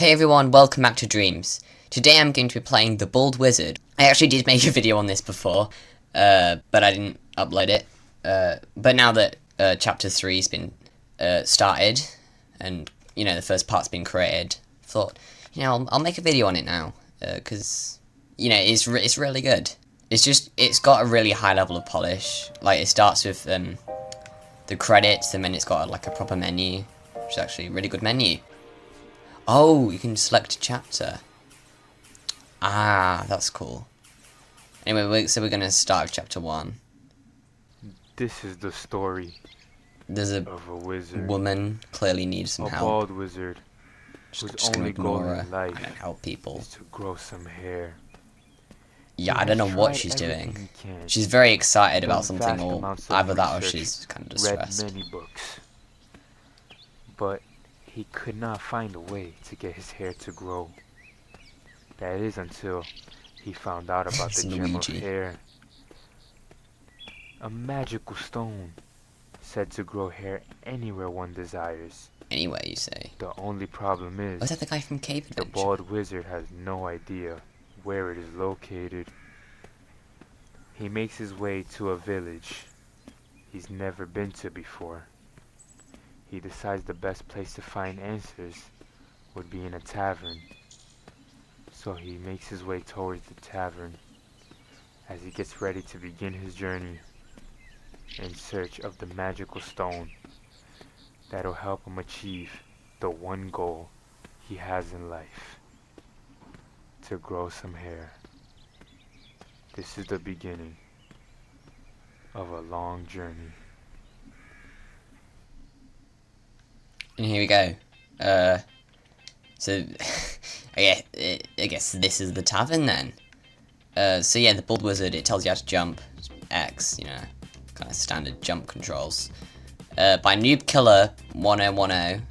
Hey everyone, welcome back to Dreams. Today I'm going to be playing The Bald Wizard. I actually did make a video on this before, but I didn't upload it. But now that Chapter 3's been started, and, you know, the first part's been created, I thought, you know, I'll make a video on it now, because, you know, it's really good. It's got a really high level of polish. Like, it starts with the credits, and then it's got, like, a proper menu, which is actually a really good menu. Oh, you can select a chapter. Ah, that's cool. Anyway, so we're going to start with chapter 1. This is the story There's a wizard. woman, clearly needs some A help. bald wizard whose Just gonna only goal ignore her. in life I don't help people. is to grow some hair. Yeah, He I don't know has what tried she's everything doing. he can, She's very excited about done something, vast or amounts of either that or research, she's kind of read distressed. many books, but he could not find a way to get his hair to grow. That is until he found out about It's the gem of Luigi. hair. A magical stone said to grow hair anywhere one desires. Anyway, you say. The only problem is, Was that the guy from Cave the Adventure? bald wizard has no idea where it is located. He makes his way to a village he's never been to before. He decides the best place to find answers would be in a tavern. So he makes his way towards the tavern as he gets ready to begin his journey in search of the magical stone that'll help him achieve the one goal he has in life: to grow some hair. This is the beginning of a long journey. And here we go. So, I guess this is the tavern then. So yeah, the Bald Wizard, it tells you how to jump. X, you know, kind of standard jump controls. By Noob Killer 1010.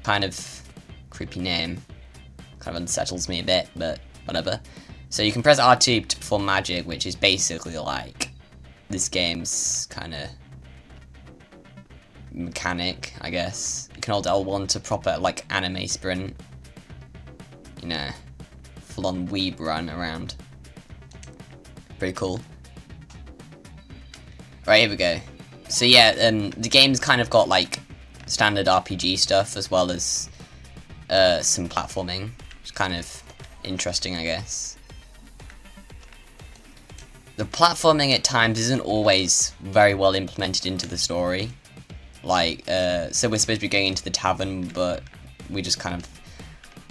Kind of creepy name. Kind of unsettles me a bit, but whatever. So you can press R2 to perform magic, which is basically like this game's kind of mechanic, I guess. You can hold L1 to proper, like, anime sprint. You know, full-on weeb run around. Pretty cool. Right, here we go. So yeah, the game's kind of got, like, standard RPG stuff, as well as some platforming. It's kind of interesting, I guess. The platforming at times isn't always very well implemented into the story. Like, so we're supposed to be going into the tavern, but we just kind of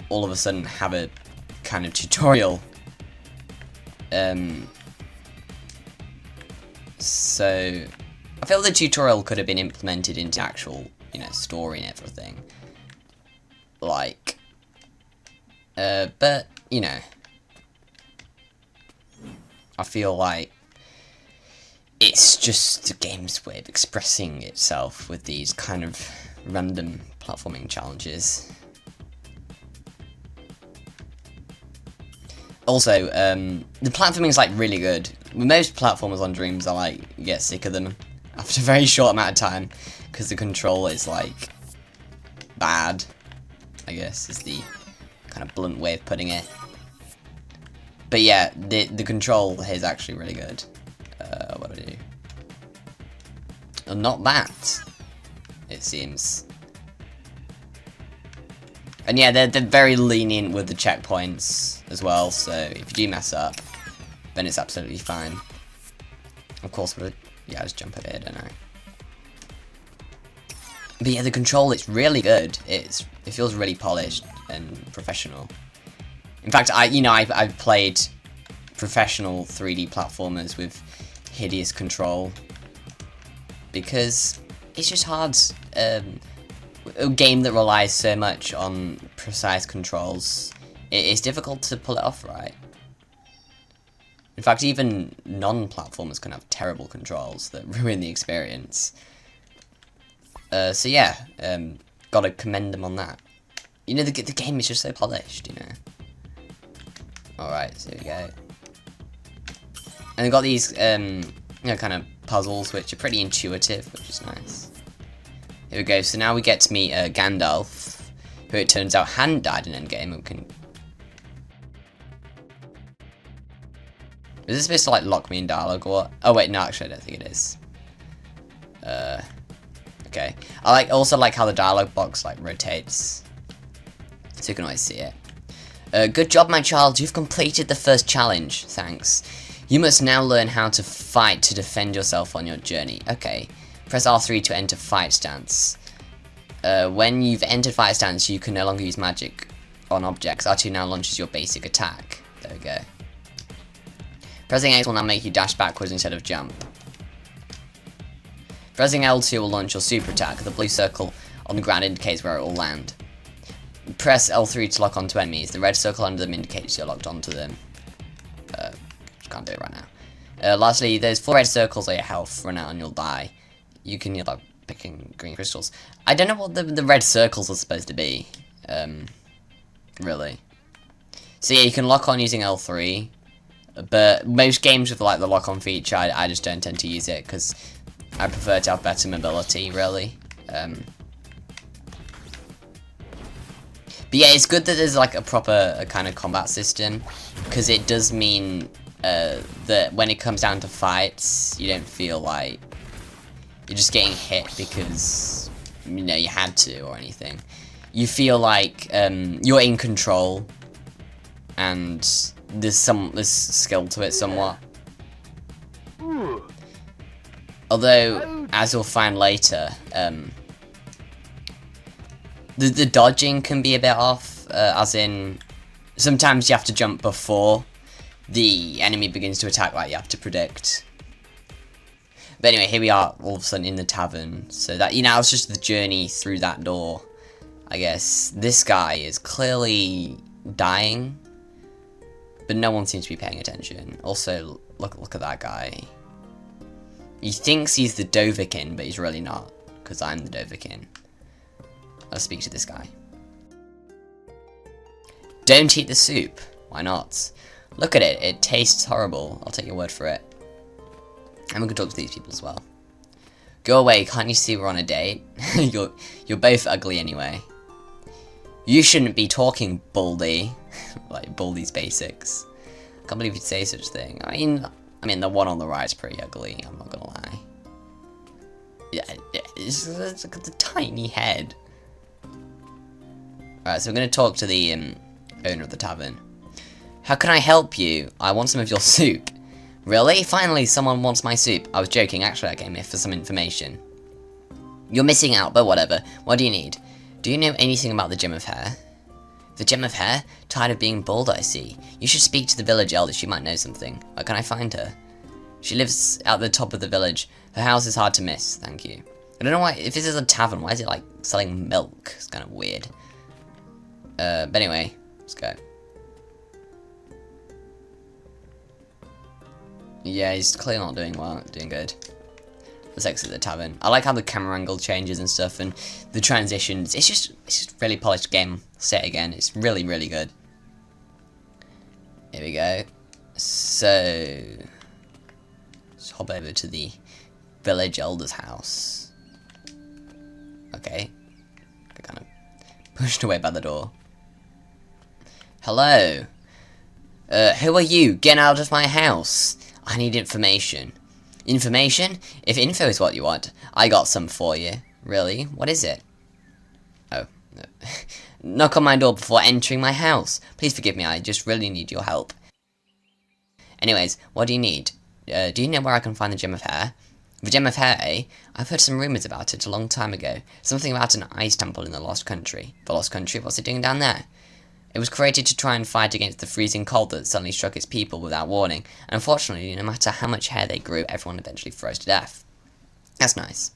all of a sudden have a kind of tutorial. So I feel the tutorial could have been implemented into actual, you know, story and everything. Like, but, you know, I feel like it's just the game's way of expressing itself with these kind of random platforming challenges. Also, the platforming is like really good. Most platformers on Dreams are like, you get sick of them after a very short amount of time, because the control is like bad, I guess is the kind of blunt way of putting it. But yeah, the control is actually really good. What do I do? Oh, not that, it seems. And yeah, they're very lenient with the checkpoints as well, so if you do mess up, then it's absolutely fine. Of course, yeah, I just jump over here, don't I? But yeah, the control, it's really good. It feels really polished and professional. In fact, I've played professional 3D platformers with hideous control, because it's just hard. A game that relies so much on precise controls, it's difficult to pull it off right. In fact, even non-platformers can have terrible controls that ruin the experience. So yeah, gotta commend them on that. You know, the game is just so polished, you know. Alright, so here we go. And we've got these, you know, kind of puzzles which are pretty intuitive, which is nice. Here we go, so now we get to meet Gandalf. who it turns out hadn't died in Endgame and can... Is this supposed to, like, lock me in dialogue or what? Oh, wait, no, actually, I don't think it is. Okay. I also like how the dialogue box, like, rotates. So you can always see it. Good job, my child. You've completed the first challenge. Thanks. You must now learn how to fight to defend yourself on your journey. Okay. Press R3 to enter fight stance. When you've entered fight stance, you can no longer use magic on objects. R2 now launches your basic attack. There we go. Pressing X will now make you dash backwards instead of jump. Pressing L2 will launch your super attack. The blue circle on the ground indicates where it will land. Press L3 to lock onto enemies. The red circle under them indicates you're locked onto them. Just can't do it right now. Lastly, there's 4 red circles on your health. Run out and you'll die. You can heal by picking green crystals. I don't know what the red circles are supposed to be. Really. So yeah, you can lock on using L3. But most games with like the lock on feature, I just don't tend to use it because I prefer to have better mobility, really. But yeah, it's good that there's like a proper kind of combat system, because it does mean that when it comes down to fights, you don't feel like you're just getting hit because, you know, you had to or anything. You feel like you're in control, and there's skill to it somewhat. Although, as you'll find later, the dodging can be a bit off, as in, sometimes you have to jump before the enemy begins to attack, like you have to predict. But anyway, here we are, all of a sudden in the tavern. So that, you know, it's just the journey through that door, I guess. This guy is clearly dying, but no one seems to be paying attention. Also, look at that guy. He thinks he's the Dovahkiin, but he's really not, because I'm the Dovahkiin. Let's speak to this guy. Don't eat the soup. Why not? Look at it. It tastes horrible. I'll take your word for it. And we can talk to these people as well. Go away. Can't you see we're on a date? You're both ugly anyway. You shouldn't be talking, Baldy. Like Baldy's basics. I can't believe you'd say such a thing. I mean, the one on the right is pretty ugly. I'm not gonna lie. Yeah, it's got the tiny head. Alright, so we're going to talk to the owner of the tavern. How can I help you? I want some of your soup. Really? Finally, someone wants my soup. I was joking, actually I came here for some information. You're missing out, but whatever. What do you need? Do you know anything about the Gem of Hair? The Gem of Hair? Tired of being bald, I see. You should speak to the village elder, she might know something. Where can I find her? She lives at the top of the village. Her house is hard to miss, thank you. I don't know why, if this is a tavern, why is it like selling milk? It's kind of weird. But anyway, let's go. Yeah, he's clearly not doing well, doing good. Let's exit the tavern. I like how the camera angle changes and stuff, and the transitions. It's just really polished game. Say it again. It's really, really good. Here we go. So, let's hop over to the village elder's house. Okay. Got kind of pushed away by the door. Hello. Who are you? Get out of my house. I need information. Information? If info is what you want, I got some for you. Really? What is it? Oh. No. Knock on my door before entering my house. Please forgive me, I just really need your help. Anyways, what do you need? Do you know where I can find the Gem of Hair? The Gem of Hair, eh? I've heard some rumours about it a long time ago. Something about an ice temple in the Lost Country. The Lost Country? What's it doing down there? It was created to try and fight against the freezing cold that suddenly struck its people without warning, and unfortunately, no matter how much hair they grew, everyone eventually froze to death. That's nice.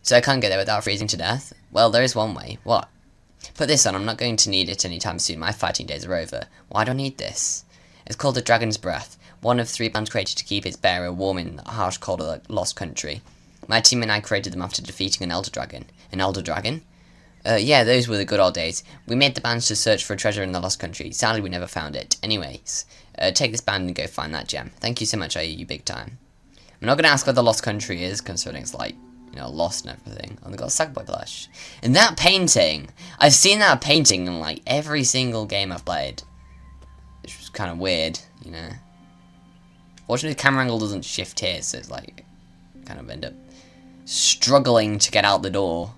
So I can't get there without freezing to death? Well, there is one way. What? Put this on, I'm not going to need it anytime soon, my fighting days are over. Why do I need this? It's called the Dragon's Breath, one of 3 bands created to keep its bearer warm in the harsh cold of the Lost Country. My team and I created them after defeating an Elder Dragon. An Elder Dragon? Yeah, those were the good old days. We made the bands to search for a treasure in the Lost Country. Sadly, we never found it. Anyways, take this band and go find that gem. Thank you so much, I owe you big time. I'm not going to ask where the Lost Country is, considering it's like, you know, lost and everything. And they got a Sackboy plush. And that painting, I've seen that painting in like every single game I've played. Which was kind of weird, you know. Fortunately, the camera angle doesn't shift here, so it's like, kind of end up struggling to get out the door.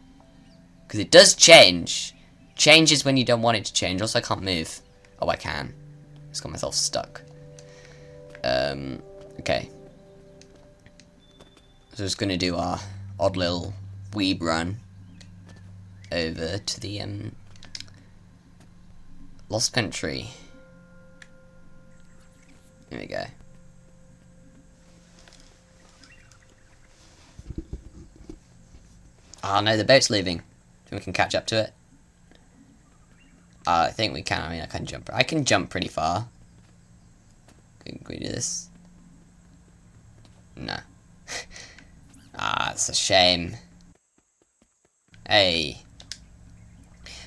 Because it does change. Changes when you don't want it to change. Also, I can't move. Oh, I can. Just got myself stuck. Okay. So just gonna do our odd little weeb run over to the Lost Country. Here we go. Oh no, the boat's leaving. We can catch up to it. I think we can. I mean, I can jump. I can jump pretty far. Can we do this? No. Ah, it's a shame. Hey.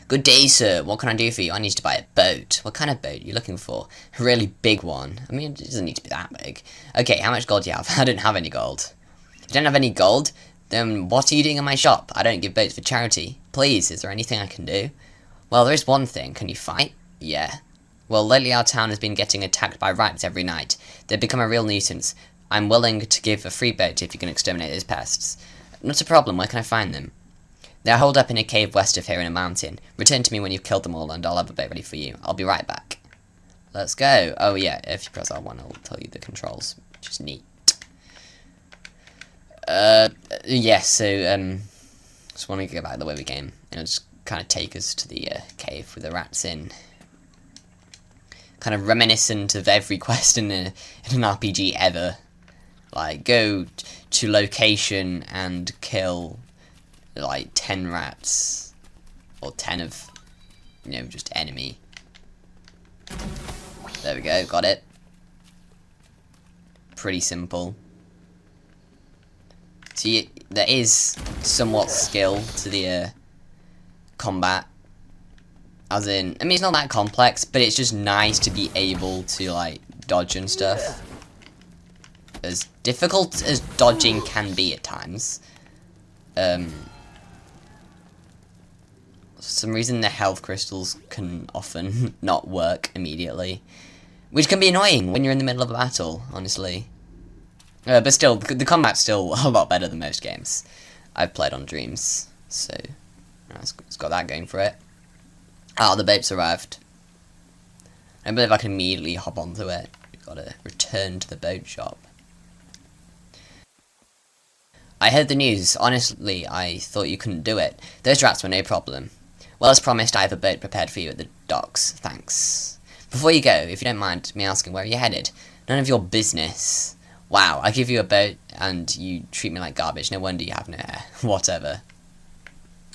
Good day, sir. What can I do for you? I need to buy a boat. What kind of boat are you looking for? A really big one. I mean, it doesn't need to be that big. Okay, how much gold do you have? I don't have any gold. You don't have any gold? Then what are you doing in my shop? I don't give boats for charity. Please, is there anything I can do? Well, there is one thing. Can you fight? Yeah. Well, lately our town has been getting attacked by rats every night. They've become a real nuisance. I'm willing to give a free boat if you can exterminate those pests. Not a problem. Where can I find them? They're holed up in a cave west of here in a mountain. Return to me when you've killed them all and I'll have a boat ready for you. I'll be right back. Let's go. Oh yeah, if you press R1 it'll tell you the controls, which is neat. Yeah, so, just want to go back the way we came. It'll just kind of take us to the cave with the rats in. Kind of reminiscent of every quest in an RPG ever. Like, go to location and kill, like, 10 rats. Or 10 of, you know, just enemy. There we go, got it. Pretty simple. See, there is somewhat skill to the combat. As in, I mean, it's not that complex, but it's just nice to be able to, like, dodge and stuff. As difficult as dodging can be at times. For some reason, the health crystals can often not work immediately. Which can be annoying when you're in the middle of a battle, honestly. But still, the combat's still a lot better than most games I've played on Dreams. So, it's got that going for it. Ah, the boat's arrived. I don't believe I can immediately hop onto it. We've got to return to the boat shop. I heard the news. Honestly, I thought you couldn't do it. Those rats were no problem. Well, as promised, I have a boat prepared for you at the docks. Thanks. Before you go, if you don't mind me asking, where are you headed? None of your business. Wow, I give you a boat and you treat me like garbage. No wonder you have no hair. Whatever.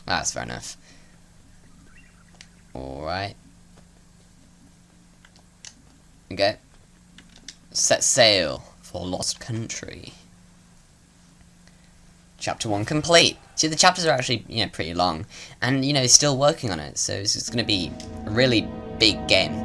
That's fair enough. Alright. Okay. Set sail for Lost Country. Chapter 1 complete. See, the chapters are actually, you know, pretty long. And, you know, still working on it. So it's going to be a really big game.